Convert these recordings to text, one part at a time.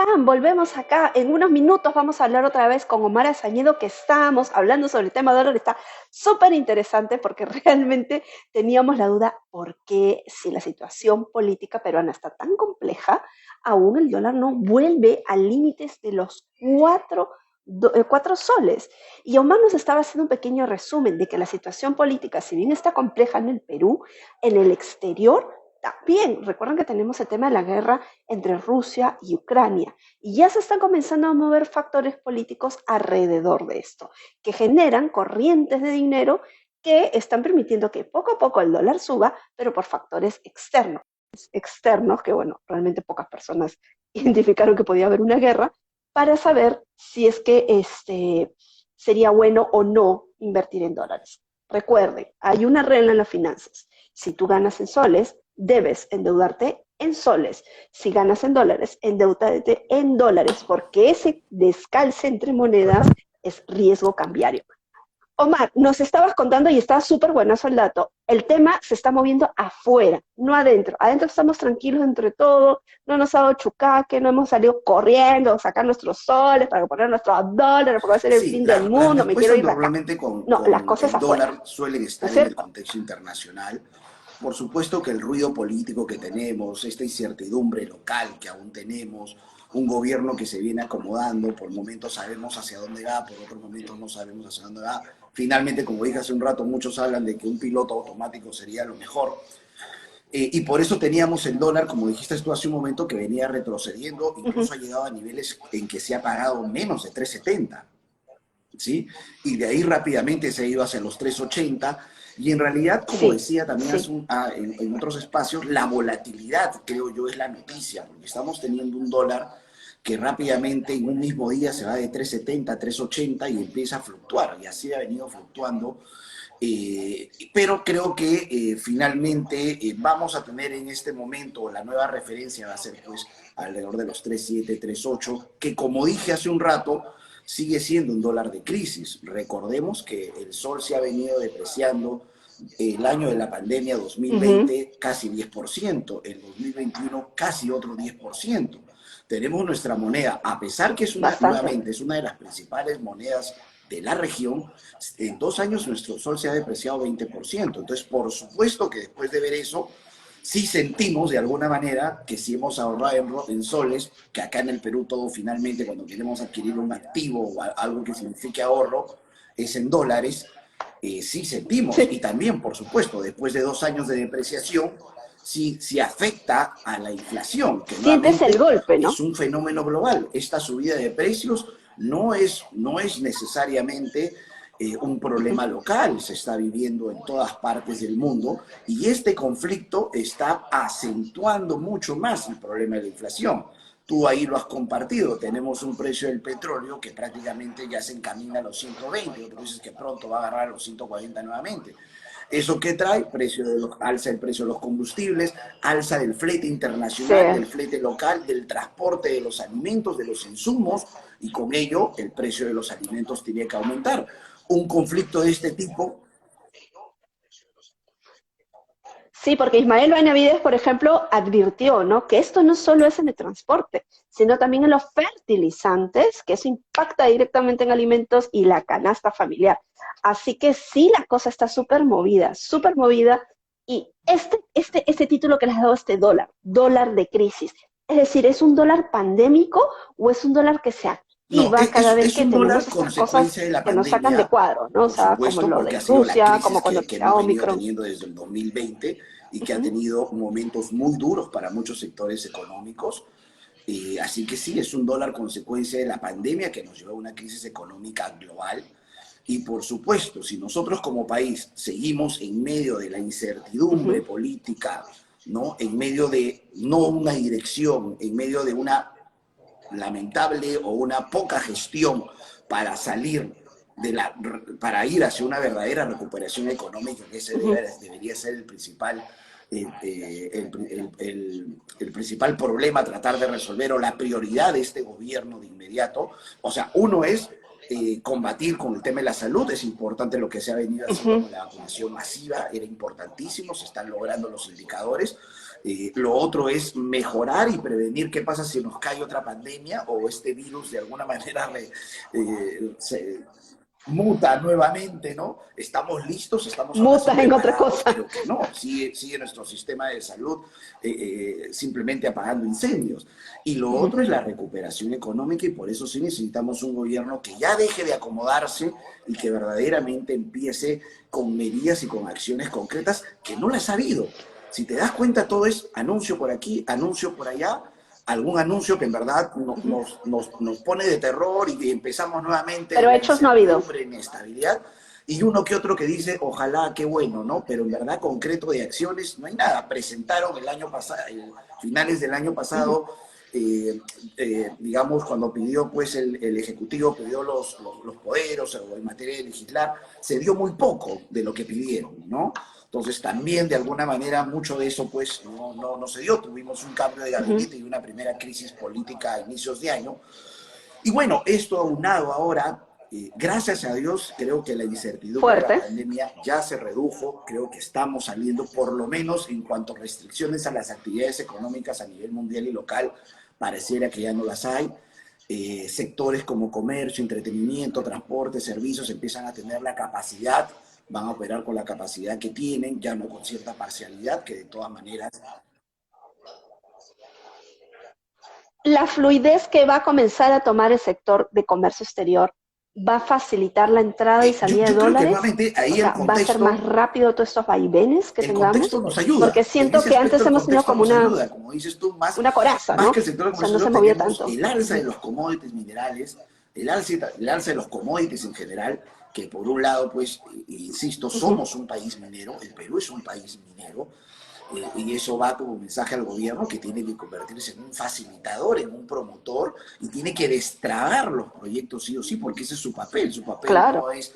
están? Volvemos acá. En unos minutos vamos a hablar otra vez con Omar Azañedo, que estábamos hablando sobre el tema dólar. Está súper interesante porque realmente teníamos la duda por qué si la situación política peruana está tan compleja, aún el dólar no vuelve a límites de los cuatro soles. Y Omar nos estaba haciendo un pequeño resumen de que la situación política, si bien está compleja en el Perú, en el exterior también. Recuerden que tenemos el tema de la guerra entre Rusia y Ucrania y ya se están comenzando a mover factores políticos alrededor de esto, que generan corrientes de dinero que están permitiendo que poco a poco el dólar suba, pero por factores externos, que bueno, realmente pocas personas identificaron que podía haber una guerra, para saber si es que sería bueno o no invertir en dólares. Recuerden, hay una regla en las finanzas. Si tú ganas en soles, debes endeudarte en soles. Si ganas en dólares, endeudate en dólares, porque ese descalce entre monedas es riesgo cambiario. Omar, nos estabas contando y estaba súper buenazo el dato. El tema se está moviendo afuera, no adentro. Adentro estamos tranquilos entre todo, no nos ha dado chucaque, no hemos salido corriendo a sacar nuestros soles para poner nuestros dólares, porque va a ser el Sí, fin del las mundo, me quiero respuestas ir de acá. normalmente No, las con cosas el afuera, dólar suelen ¿no es estar en el cierto? contexto internacional. Por supuesto que el ruido político que tenemos, esta incertidumbre local que aún tenemos, un gobierno que se viene acomodando, por momentos sabemos hacia dónde va, por otros momentos no sabemos hacia dónde va. Finalmente, como dije hace un rato, muchos hablan de que un piloto automático sería lo mejor. Y por eso teníamos el dólar, como dijiste tú hace un momento, que venía retrocediendo, Uh -huh. incluso ha llegado a niveles en que se ha pagado menos de 3.70. ¿Sí? Y de ahí rápidamente se ha ido hacia los 3.80 y en realidad, como Sí, decía también sí. en otros espacios, la volatilidad, creo yo, es la noticia, porque estamos teniendo un dólar que rápidamente en un mismo día se va de 3.70 a 3.80 y empieza a fluctuar, y así ha venido fluctuando. Pero creo que finalmente vamos a tener en este momento, la nueva referencia va a ser pues alrededor de los 3.7, 3.8, que como dije hace un rato, sigue siendo un dólar de crisis. Recordemos que el sol se ha venido depreciando el año de la pandemia Uh -huh. 2020 casi 10%, el 2021 casi otro 10%. Tenemos nuestra moneda, a pesar que es una, Bastante. nuevamente, es una de las principales monedas de la región, en 2 años nuestro sol se ha depreciado 20%. Entonces, por supuesto que después de ver eso, sí sentimos de alguna manera que si hemos ahorrado en soles, que acá en el Perú todo finalmente cuando queremos adquirir un activo o algo que signifique ahorro es en dólares, sí sentimos. Y Sí. también, por supuesto, después de 2 años de depreciación, sí afecta a la inflación, que Sientes el nuevamente golpe, es ¿no? un fenómeno global. Esta subida de precios no es necesariamente un Uh -huh. problema local, se está viviendo en todas partes del mundo y este conflicto está acentuando mucho más el problema de la inflación. Tú ahí lo has compartido, tenemos un precio del petróleo que prácticamente ya se encamina a los 120, otros dices que pronto va a agarrar a los 140 nuevamente. ¿Eso qué trae? Alza el precio de los combustibles, alza del flete Sí. internacional, del flete local, del transporte de los alimentos, de los insumos, y con ello el precio de los alimentos tiene que aumentar. Un conflicto de este tipo. Sí, porque Ismael Benavides, por ejemplo, advirtió, ¿no? Que esto no solo es en el transporte, sino también en los fertilizantes, que eso impacta directamente en alimentos y la canasta familiar. Así que sí, la cosa está súper movida, y este título que les ha dado este dólar de crisis, es decir, ¿es un dólar pandémico o es un dólar que se No, activa cada vez es que un tenemos dólar estas cosas consecuencia de la que nos sacan de pandemia, cuadro, ¿no? O por sea, como supuesto, lo porque ha de sido la Rusia, crisis como cuando que era hemos venido Omicron. teniendo desde el 2020 y Uh que ha -huh. tenido momentos muy duros para muchos sectores económicos. Así que sí, es un dólar consecuencia de la pandemia que nos llevó a una crisis económica global. Y por supuesto, si nosotros como país seguimos en medio de la Uh incertidumbre -huh. política, ¿no? En medio de no una dirección, en medio de una lamentable o una poca gestión para salir para ir hacia una verdadera recuperación económica, que ese Uh -huh. debería ser el principal, el principal problema a tratar de resolver o la prioridad de este gobierno de inmediato. O sea, uno es combatir con el tema de la salud, es importante lo que se ha venido Uh haciendo -huh. con la vacunación masiva, era importantísimo, se están logrando los indicadores, Lo otro es mejorar y prevenir qué pasa si nos cae otra pandemia o este virus de alguna manera se muta nuevamente, ¿no? ¿Estamos listos? ¿Estamos ahora sí Mutas en otra preparados? cosa. Creo que no. Sigue nuestro sistema de salud simplemente apagando incendios. Y lo otro es la recuperación económica y por eso sí necesitamos un gobierno que ya deje de acomodarse y que verdaderamente empiece con medidas y con acciones concretas que no las ha habido. Si te das cuenta, todo es anuncio por aquí, anuncio por allá, algún anuncio que en verdad nos pone de terror y que empezamos nuevamente Pero la hechos no ha habido. incertidumbre, inestabilidad, y uno que otro que dice, ojalá, qué bueno, ¿no? Pero en verdad concreto de acciones no hay nada. Presentaron el año pasado, finales del año pasado, digamos, cuando pidió, pues, el Ejecutivo pidió los poderes o en materia de legislar, se dio muy poco de lo que pidieron, ¿no? Entonces también de alguna manera mucho de eso pues no se dio. Tuvimos un cambio de gabinete y una primera crisis política a inicios de año. Y bueno, esto aunado ahora, gracias a Dios, creo que la incertidumbre de la Fuerte. pandemia ya se redujo. Creo que estamos saliendo, por lo menos en cuanto a restricciones a las actividades económicas a nivel mundial y local, pareciera que ya no las hay. Sectores como comercio, entretenimiento, transporte, servicios empiezan a tener la capacidad, van a operar con la capacidad que tienen, ya no con cierta parcialidad, que de todas maneras... La fluidez que va a comenzar a tomar el sector de comercio exterior va a facilitar la entrada y salida de Yo creo que dólares. nuevamente O ahí sea, va a ser más rápido todos estos vaivenes que el contexto tengamos, nos ayuda. porque En siento ese que aspecto antes el hemos tenido contexto como nos ayuda. Como dices tú, una coraza, más ¿no? que el sector O sea, no comercial se movía tenemos tanto. el alza de los commodities minerales, el alza de los commodities en general, que por un lado, pues, insisto, somos un país minero, el Perú es un país minero, y eso va como mensaje al gobierno que tiene que convertirse en un facilitador, en un promotor, y tiene que destrabar los proyectos sí o sí, porque ese es su papel. Su papel Claro. no es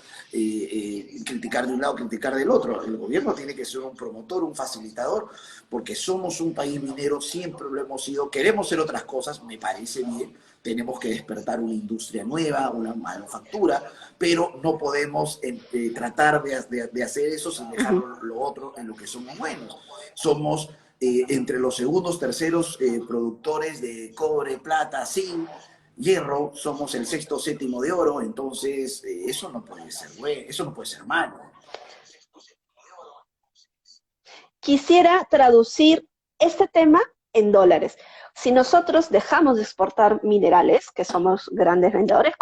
criticar de un lado, criticar del otro. El gobierno tiene que ser un promotor, un facilitador, porque somos un país minero, siempre lo hemos sido, queremos ser otras cosas, me parece bien, tenemos que despertar una industria nueva, una manufactura, pero no podemos tratar de hacer eso sin dejar lo otro en lo que somos buenos. Somos entre los segundos, terceros productores de cobre, plata, zinc, hierro, somos el sexto, séptimo de oro, entonces eso no puede ser bueno, eso no puede ser malo. Quisiera traducir este tema en dólares. Si nosotros dejamos de exportar minerales, que somos grandes vendedores,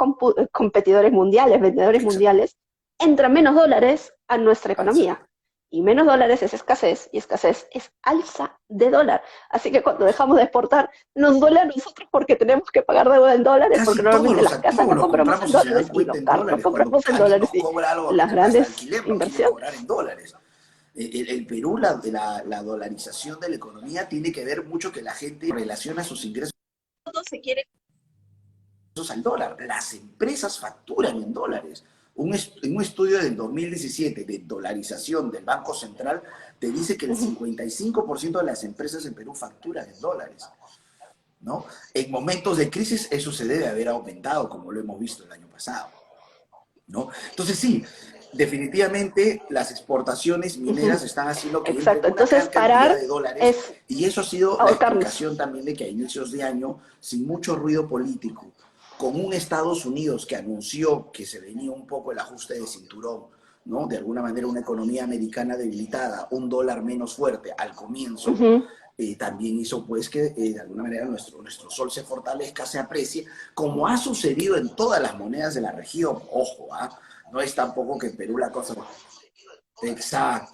competidores mundiales, vendedores Exacto. mundiales, entra menos dólares a nuestra economía. Exacto. Y menos dólares es escasez, y escasez es alza de dólar. Así que cuando dejamos de exportar, nos duele a nosotros porque tenemos que pagar deuda en dólares, Casi porque todos normalmente los las casas activos las los compramos en compramos, si se dan dólares y cuenta, los en carros los dólares. Cuando compramos en alguien dólares nos y cobra algo las que pasa de grandes alquiler, nos tiene que inversiones. cobrar en dólares. El Perú, la dolarización de la economía tiene que ver mucho que la gente relaciona sus ingresos Todo se quiere. al dólar. Las empresas facturan en dólares. En un estudio del 2017 de dolarización del Banco Central te dice que el 55% de las empresas en Perú facturan en dólares, ¿no? En momentos de crisis eso se debe haber aumentado, como lo hemos visto el año pasado, ¿no? Entonces sí, definitivamente las exportaciones mineras están haciendo que Exacto. entren una Entonces, gran cantidad parar de dólares es y eso ha sido la ahorcarnos. explicación también de que a inicios de año, sin mucho ruido político, con un Estados Unidos que anunció que se venía un poco el ajuste de cinturón, ¿no? De alguna manera una economía americana debilitada, un dólar menos fuerte al comienzo, también hizo pues que de alguna manera nuestro sol se fortalezca, se aprecie, como ha sucedido en todas las monedas de la región. Ojo, no es tampoco que en Perú la cosa... Exacto.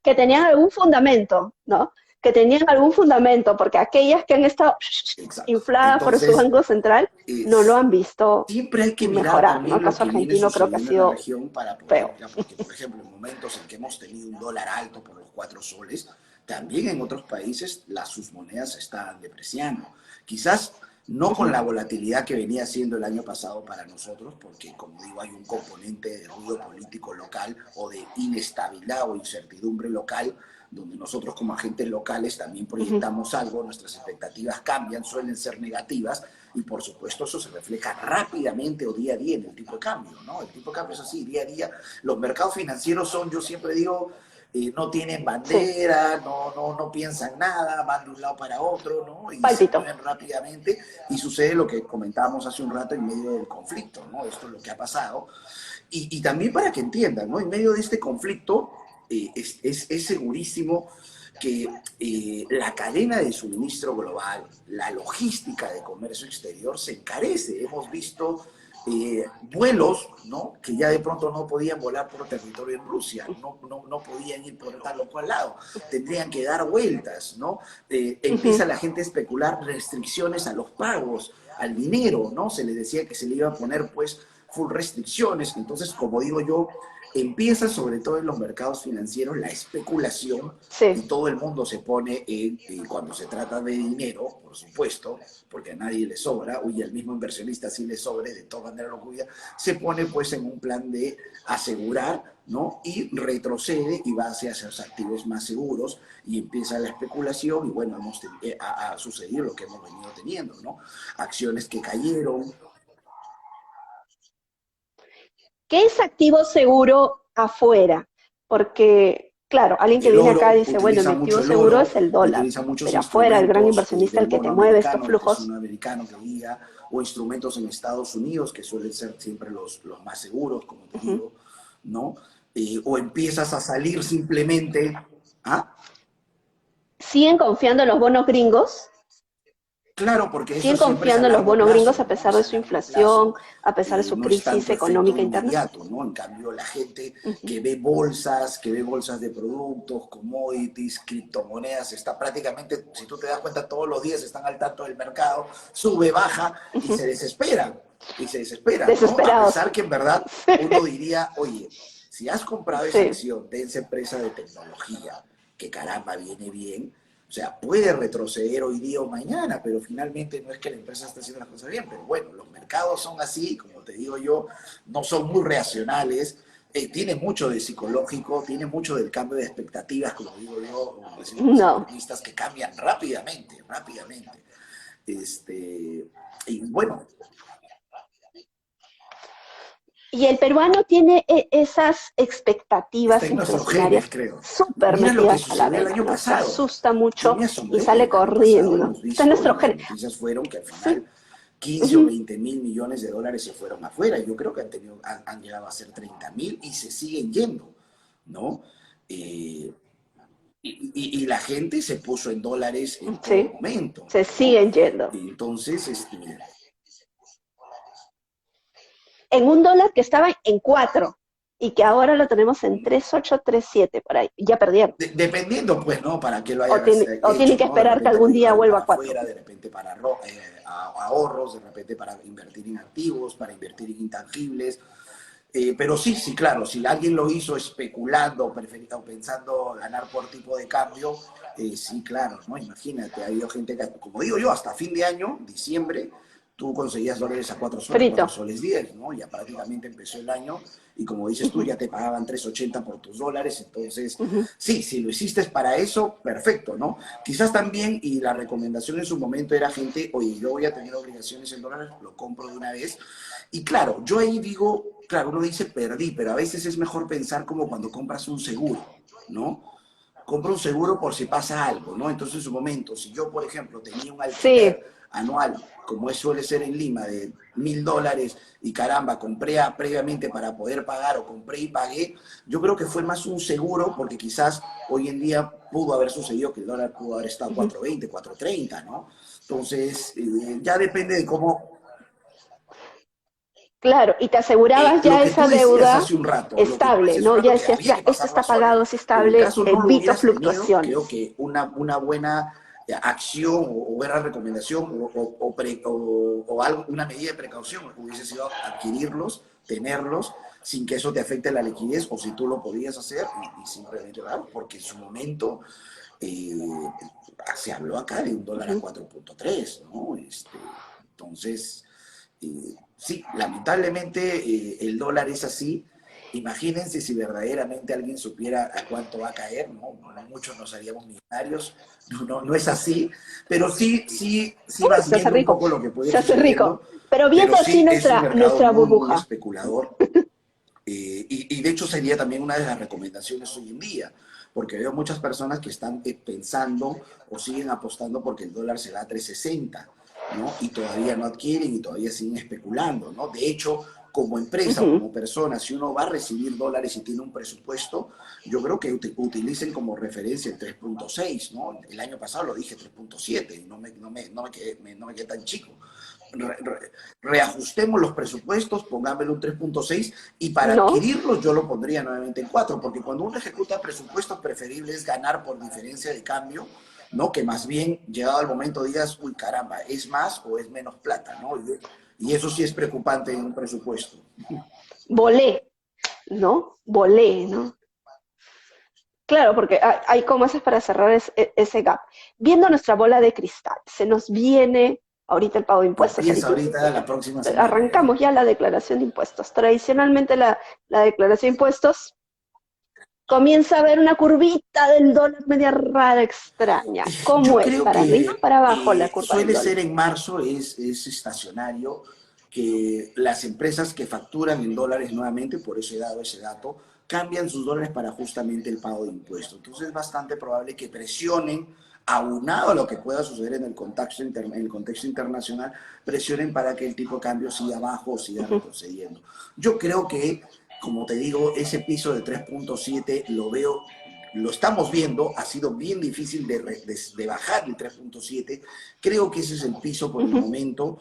Que tenían algún fundamento, ¿no? Que tenían algún fundamento, porque aquellas que han estado Exacto. infladas por su Entonces, Banco Central no lo han visto siempre hay que mirar mejorar, ¿no? El también lo caso que viene argentino creo que ha sucediendo en la sido región para poder, feo. ya, porque por ejemplo en momentos en que hemos tenido un dólar alto por los 4 soles, también en otros países sus monedas se están depreciando. Quizás no con la volatilidad que venía siendo el año pasado para nosotros, porque como digo hay un componente de ruido político local o de inestabilidad o incertidumbre local, donde nosotros como agentes locales también proyectamos algo, nuestras expectativas cambian, suelen ser negativas, y por supuesto eso se refleja rápidamente o día a día en el tipo de cambio, ¿no? El tipo de cambio es así, día a día. Los mercados financieros son, yo siempre digo, no tienen Sí, bandera, no piensan nada, van de un lado para otro, ¿no? Y se pálpito. mueven rápidamente y sucede lo que comentábamos hace un rato en medio del conflicto, ¿no? Esto es lo que ha pasado. Y también para que entiendan, ¿no? En medio de este conflicto es segurísimo que la cadena de suministro global, la logística de comercio exterior se encarece. Hemos visto vuelos, ¿no? Que ya de pronto no podían volar por territorio en Rusia, no podían ir por tal o cual lado, tendrían que dar vueltas, ¿no? Ujú. Empieza la gente a especular restricciones a los pagos, al dinero, ¿no? Se le decía que se le iba a poner, pues, full restricciones. Entonces, como digo yo, empieza sobre todo en los mercados financieros la especulación Sí. y todo el mundo se pone cuando se trata de dinero, por supuesto, porque a nadie le sobra, y al mismo inversionista sí le sobre, de todas maneras lo cuida, se pone pues en un plan de asegurar, ¿no? Y retrocede y va hacia esos activos más seguros y empieza la especulación y bueno, ha sucedido lo que hemos venido teniendo, ¿no? Acciones que cayeron. ¿Qué es activo seguro afuera? Porque, claro, alguien que El viene acá oro, dice, bueno, mi utilizan activo mucho el seguro oro, es el dólar. utilizan muchos Pero afuera, el gran instrumentos inversionista, del el que te bono mueve estos americano, del flujos, tesoro americano que diga, o instrumentos en Estados Unidos, que suelen ser siempre los más seguros, como te ujú, digo, ¿no? O empiezas a salir simplemente, ¿ah? siguen confiando en los bonos gringos, Claro, porque eso siguen siempre es a confiando en los largo bonos gringos plazo, a ¿no? pesar Es de a su largo inflación, plazo, a pesar de su no es crisis tanto efecto económica interna. inmediato, ¿no? En cambio, la gente Ujú. que ve bolsas de productos, commodities, criptomonedas, está prácticamente, si tú te das cuenta, todos los días están al tanto del mercado, sube, baja y Ujú. se desesperan, ¿no? A Desesperados. pesar que en verdad uno diría, oye, si has comprado esa Sí. acción de esa empresa de tecnología, que caramba viene bien, o sea, puede retroceder hoy día o mañana, pero finalmente no es que la empresa esté haciendo las cosas bien. Pero bueno, los mercados son así, como te digo yo, no son muy reaccionales. Tiene mucho de psicológico, tiene mucho del cambio de expectativas, como digo yo, como decimos los No. economistas, que cambian rápidamente, rápidamente. Y bueno, Y el peruano tiene esas está expectativas en nuestros genes, inflacionarias creo. súper Mira lo que metidas a la sucedió el vena, año ¿no? Se pasado. asusta Yo mucho me y asombré, sale el año pasado corriendo. hemos Está en visto nuestro y las gen. noticias fueron que al Sí. final 15 o Ujú. 20 mil millones de dólares se fueron afuera. Yo creo que han llegado a ser 30.000 y se siguen yendo, ¿no? Eh, y la gente se puso en dólares en todo Sí. momento, Se ¿no? siguen yendo. Entonces, En un dólar que estaba en 4 y que ahora lo tenemos en 3.8, 3.7 por ahí. Ya perdieron. dependiendo, pues, ¿no? Para qué lo hayas O tienen hecho, que ¿no? De esperar que repente para algún día llevarlo vuelva para a 4. afuera, de repente para ahorros, de repente para invertir en activos, para invertir en intangibles. Pero sí, sí, claro, si alguien lo hizo especulando o pensando ganar por tipo de cambio, sí, claro, ¿no? Imagínate, ha habido gente que, como digo yo, hasta fin de año, diciembre, tú conseguías dólares a 4 soles, Frito. 4 soles 10, ¿no? Ya prácticamente empezó el año y como dices tú, Ujú, ya te pagaban 3.80 por tus dólares, entonces, ujú. sí, si lo hiciste para eso, perfecto, ¿no? Quizás también, y la recomendación en su momento era gente, oye, yo voy a tener obligaciones en dólares, lo compro de una vez, y claro, yo ahí digo, claro, uno dice perdí, pero a veces es mejor pensar como cuando compras un seguro, ¿no? Compro un seguro por si pasa algo, ¿no? Entonces, en su momento, si yo, por ejemplo, tenía un Sí, alquiler anual, como suele ser en Lima, de $1.000 y caramba, compré previamente para poder pagar o compré y pagué, yo creo que fue más un seguro porque quizás hoy en día pudo haber sucedido que el dólar pudo haber estado ujú. 4.20, 4.30, ¿no? Entonces, ya depende de cómo Claro, y te asegurabas lo ya que tú esa decías deuda hace un rato, lo que tú estable, decías hace ¿no? un Ya rato que decías, había ya, que esto pasarlo a está soles, pagado, es pero en estable, caso no lo evito hubieras tenido, creo fluctuaciones. que una buena acción o buena recomendación o algo, una medida de precaución hubiese sido adquirirlos, tenerlos, sin que eso te afecte la liquidez, o si tú lo podías hacer y simplemente darlos, porque en su momento eh, se habló acá de un dólar a Ujú. 4.3, ¿no? Entonces, sí, lamentablemente el dólar es así. Imagínense si verdaderamente alguien supiera a cuánto va a caer, ¿no? Muchos nos haríamos millonarios, no es así, pero sí Uy, vas se hace viendo un rico, poco lo que puede ir se hace rico. sucediendo, Pero pero viendo así sí es un mercado nuestra muy, muy burbuja. especulador, y de hecho sería también una de las recomendaciones hoy en día. porque veo muchas personas que están pensando o siguen apostando porque el dólar se va a 3.60, ¿no? Y todavía no adquieren y todavía siguen especulando, ¿no? De hecho, como empresa o Ujú. como persona, si uno va a recibir dólares y tiene un presupuesto, yo creo que utilicen como referencia el 3.6, ¿no? El año pasado lo dije 3.7 y no me quedé tan chico. Reajustemos los presupuestos, pongámosle un 3.6 y para ¿No? adquirirlos yo lo pondría nuevamente en 4, porque cuando uno ejecuta presupuestos preferible es ganar por diferencia de cambio, ¿no? Que más bien llegado al momento digas, uy caramba, ¿es más o es menos plata? ¿No? Y eso sí es preocupante en un presupuesto. Volé, ¿no? Volé, ¿no? Claro, porque hay cómo haces para cerrar ese gap. Viendo nuestra bola de cristal, se nos viene ahorita el pago de impuestos, Empieza ahorita ahorita la próxima semana ya. arrancamos ya la declaración de impuestos. Tradicionalmente la declaración de impuestos comienza a ver una curvita del dólar media rara, extraña. ¿Cómo Yo es? creo ¿Para arriba o que para abajo la curva del suele dólar? ser en marzo, es estacionario, que las empresas que facturan en dólares nuevamente, por eso he dado ese dato, cambian sus dólares para justamente el pago de impuestos. Entonces es bastante probable que presionen, aunado a lo que pueda suceder en el contexto internacional, presionen para que el tipo de cambio siga abajo o siga Ujú, retrocediendo. Yo creo que, como te digo, ese piso de 3.7 lo veo, lo estamos viendo, ha sido bien difícil de bajar el 3.7. Creo que ese es el piso por el ujú. momento.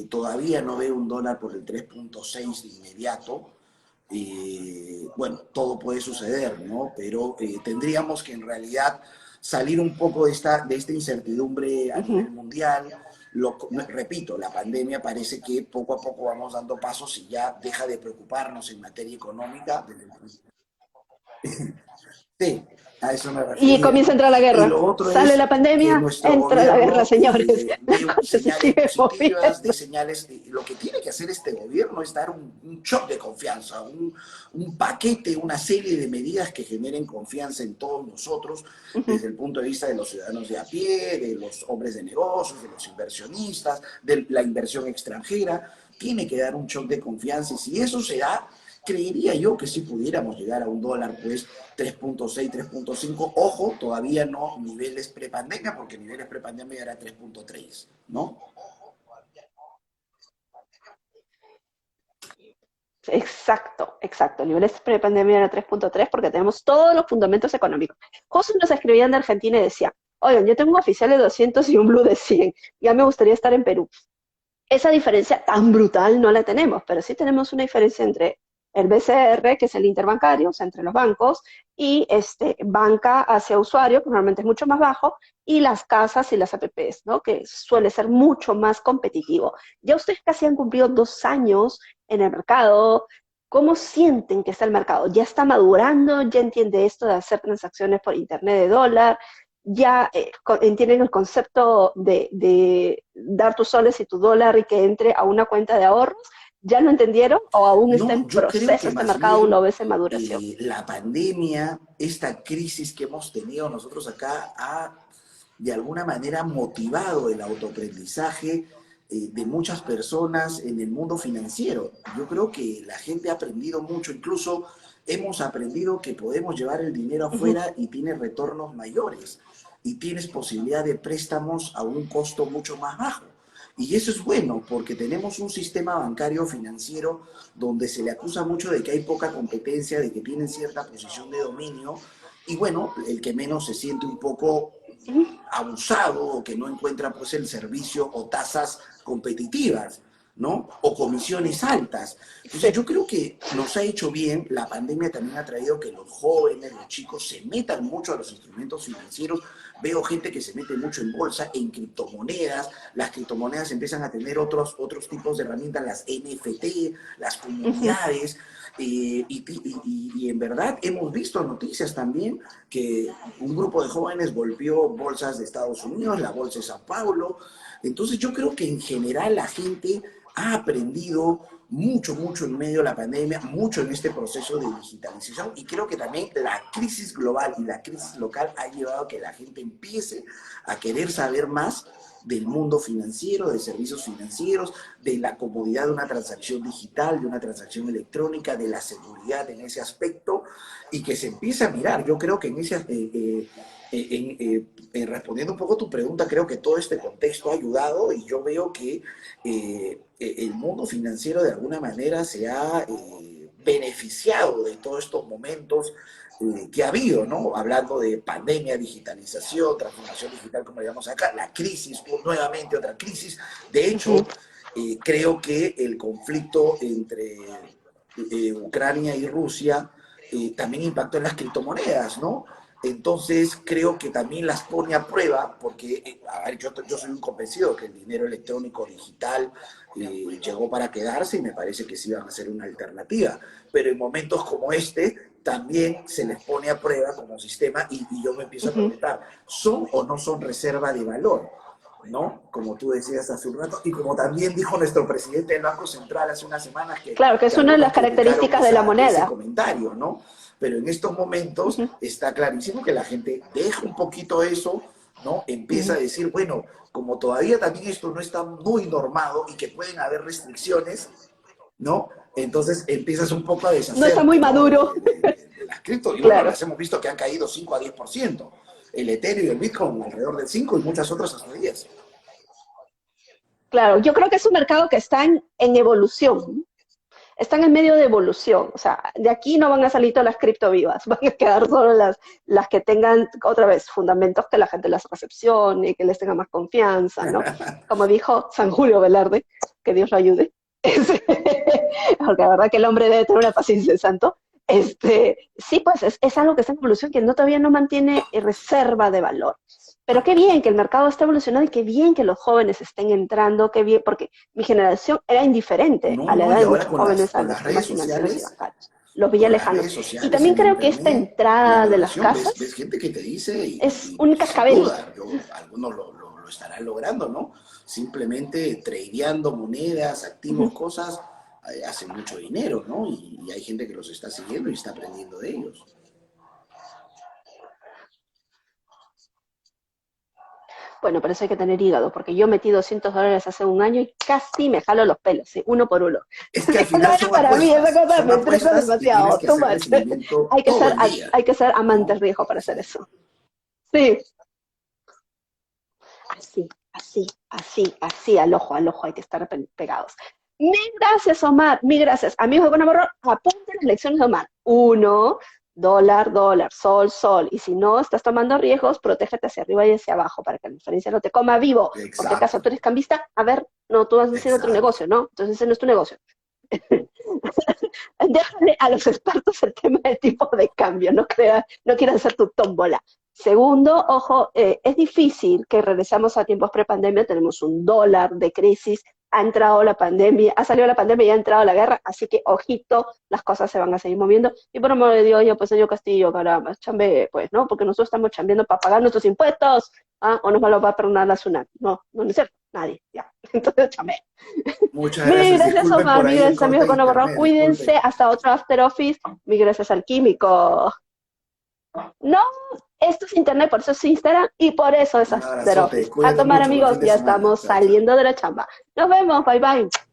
Todavía no veo un dólar por el 3.6 de inmediato. Bueno, todo puede suceder, ¿no? Pero tendríamos que en realidad salir un poco de esta incertidumbre a Ujú. nivel mundial. Repito, la pandemia parece que poco a poco vamos dando pasos y ya deja de preocuparnos en materia económica. Sí, a eso me Y refería, comienza a ¿no? entrar la Y guerra. lo otro Sale es la que pandemia, nuestro entra la guerra, gobierno señores. La ve cosa se señales sigue positivas, de moviendo. señales, lo que tiene que hacer este gobierno es dar un shock de confianza, un paquete, una serie de medidas que generen confianza en todos nosotros, Ujú. desde el punto de vista de los ciudadanos de a pie, de los hombres de negocios, de los inversionistas, de la inversión extranjera. Tiene que dar un shock de confianza y si eso se da, creería yo que si pudiéramos llegar a un dólar, pues 3.6, 3.5, ojo, todavía no niveles prepandemia, porque niveles prepandemia era 3.3, ¿no? Exacto, exacto. El nivel pre-pandemia era 3.3 porque tenemos todos los fundamentos económicos. José nos escribían de Argentina y decía, oigan, yo tengo un oficial de 200 y un blue de 100. Ya me gustaría estar en Perú. Esa diferencia tan brutal no la tenemos, pero sí tenemos una diferencia entre el BCR, que es el interbancario, o sea, entre los bancos, y banca hacia usuario, que normalmente es mucho más bajo, y las casas y las APPs, ¿no? Que suele ser mucho más competitivo. Ya ustedes casi han cumplido 2 años en el mercado. ¿Cómo sienten que está el mercado? ¿Ya está madurando? ¿Ya entiende esto de hacer transacciones por internet de dólar? ¿Ya entienden el concepto de dar tus soles y tu dólar y que entre a una cuenta de ahorros? ¿Ya lo entendieron o aún está en No, yo creo proceso que este más mercado, aún bien lo ves en maduración? la pandemia, esta crisis que hemos tenido nosotros acá, ha de alguna manera motivado el autoaprendizaje de muchas personas en el mundo financiero. Yo creo que la gente ha aprendido mucho, incluso hemos aprendido que podemos llevar el dinero Ujú, afuera y tiene retornos mayores y tienes posibilidad de préstamos a un costo mucho más bajo. Y eso es bueno porque tenemos un sistema bancario financiero donde se le acusa mucho de que hay poca competencia, de que tienen cierta posición de dominio, y bueno, el que menos se siente un poco ujú. abusado o que no encuentra pues el servicio o tasas competitivas, ¿no? O comisiones altas. Entonces Sí. yo creo que nos ha hecho bien, la pandemia también ha traído que los jóvenes, los chicos se metan mucho a los instrumentos financieros. Veo gente que se mete mucho en bolsa, en criptomonedas. Las criptomonedas empiezan a tener otros tipos de herramientas, las NFT, las Ujú. comunidades. Y en verdad hemos visto noticias también que un grupo de jóvenes golpeó bolsas de Estados Unidos, la bolsa de Sao Paulo. Entonces yo creo que en general la gente ha aprendido mucho, mucho en medio de la pandemia, mucho en este proceso de digitalización y creo que también la crisis global y la crisis local ha llevado a que la gente empiece a querer saber más del mundo financiero, de servicios financieros, de la comodidad de una transacción digital, de una transacción electrónica, de la seguridad en ese aspecto, y que se empiece a mirar. Yo creo que en ese, respondiendo un poco a tu pregunta, creo que todo este contexto ha ayudado y yo veo que el mundo financiero de alguna manera se ha beneficiado de todos estos momentos que ha habido, ¿no? Hablando de pandemia, digitalización, transformación digital, como le llamamos acá, la crisis, nuevamente otra crisis. De hecho, creo que el conflicto entre Ucrania y Rusia también impactó en las criptomonedas, ¿no? Entonces creo que también las pone a prueba, porque a ver, yo soy un convencido que el dinero electrónico digital llegó para quedarse y me parece que sí van a ser una alternativa. Pero en momentos como este también se les pone a prueba como sistema y yo me empiezo a preguntar, ¿son o no son reserva de valor? ¿No? Como tú decías hace un rato, y como también dijo nuestro presidente del Banco Central hace unas semanas Claro, que que es una de algunos las características de la ese moneda. comentario, ¿no? Pero en estos momentos está clarísimo que la gente deja un poquito eso, ¿no? Empieza a decir, bueno, como todavía también esto no está muy normado y que pueden haber restricciones, ¿no? Entonces empiezas un poco a No está muy deshacerte, ¿no? maduro. De las cripto. Y bueno, Claro. las hemos visto que han caído 5 a 10%. El Ethereum y el Bitcoin alrededor del 5 y muchas otras hasta 10. Claro, yo creo que es un mercado que está en evolución, están en medio de evolución, o sea, de aquí no van a salir todas las criptovivas, van a quedar solo las que tengan, otra vez, fundamentos que la gente las recepcione, que les tenga más confianza, ¿no? Como dijo San Julio Velarde, que Dios lo ayude, porque la verdad que el hombre debe tener una paciencia de santo. Sí, pues es algo que está en evolución, que no, todavía no mantiene reserva de valor. Pero qué bien que el mercado está evolucionando y qué bien que los jóvenes estén entrando, qué bien, porque mi generación era indiferente No, a la no, edad y de ahora muchos jóvenes a con los las temas redes financieros y sociales, bancarios. Los veía con las lejanos. redes Y sociales también en creo que esta internet, la entrada de las relación, ves casas gente que te dice, es un y sin cascabel. duda, algunos lo estarán logrando, ¿no? Simplemente tradeando monedas, activos, cosas, hacen mucho dinero, ¿no? Y hay gente que los está siguiendo y está aprendiendo de ellos. Bueno, pero eso hay que tener hígado, porque yo metí $200 hace un año y casi me jalo los pelos, ¿sí? Uno por uno. Es que al No final era para mí, esa cosa son me estresa apuestas y tienes demasiado, que too hacerle much. seguimiento Hay que todo ser, el día, hay que ser amante ¿no? riesgo para hacer Sí. eso. Sí, así, al ojo, hay que estar pegados. Mil gracias, Omar, mil gracias. Amigos de Bonaborro, apunten las lecciones de Omar. Uno, dólar, dólar, sol, sol. Y si no estás tomando riesgos, protégete hacia arriba y hacia abajo para que la diferencia no te coma vivo. Porque acaso tú Exacto, eres cambista, a ver, no, tú vas a hacer otro exacto. negocio, ¿no? Entonces ese no es tu negocio. Déjale a los expertos el tema del tipo de cambio, no quieras hacer tu tómbola. Segundo, ojo, es difícil que regresamos a tiempos pre-pandemia, tenemos un dólar de crisis, ha entrado la pandemia, ha salido la pandemia y ha entrado la guerra, así que ojito, las cosas se van a seguir moviendo. Y por amor de Dios, yo pues señor Castillo, caramba, chambe, pues, ¿no? Porque nosotros estamos chambeando para pagar nuestros impuestos, ¿ah? O nos va a perdonar la tsunami. No, no es cierto, nadie, ya. Entonces chambe. Muchas Mil gracias. gracias, Disculpen Omar. por Mil ahí el gracias, corte amigos de con Navarro. internet, Cuídense. disculpen. Hasta otro After Office. Mil gracias al químico. No, esto es internet, por eso es Instagram y por eso es Un After abrazote. Office. A Cuídate tomar, mucho. Buen fin amigos. de Ya semana. estamos Chao, chao. saliendo de la chamba. Nos vemos. Bye, bye.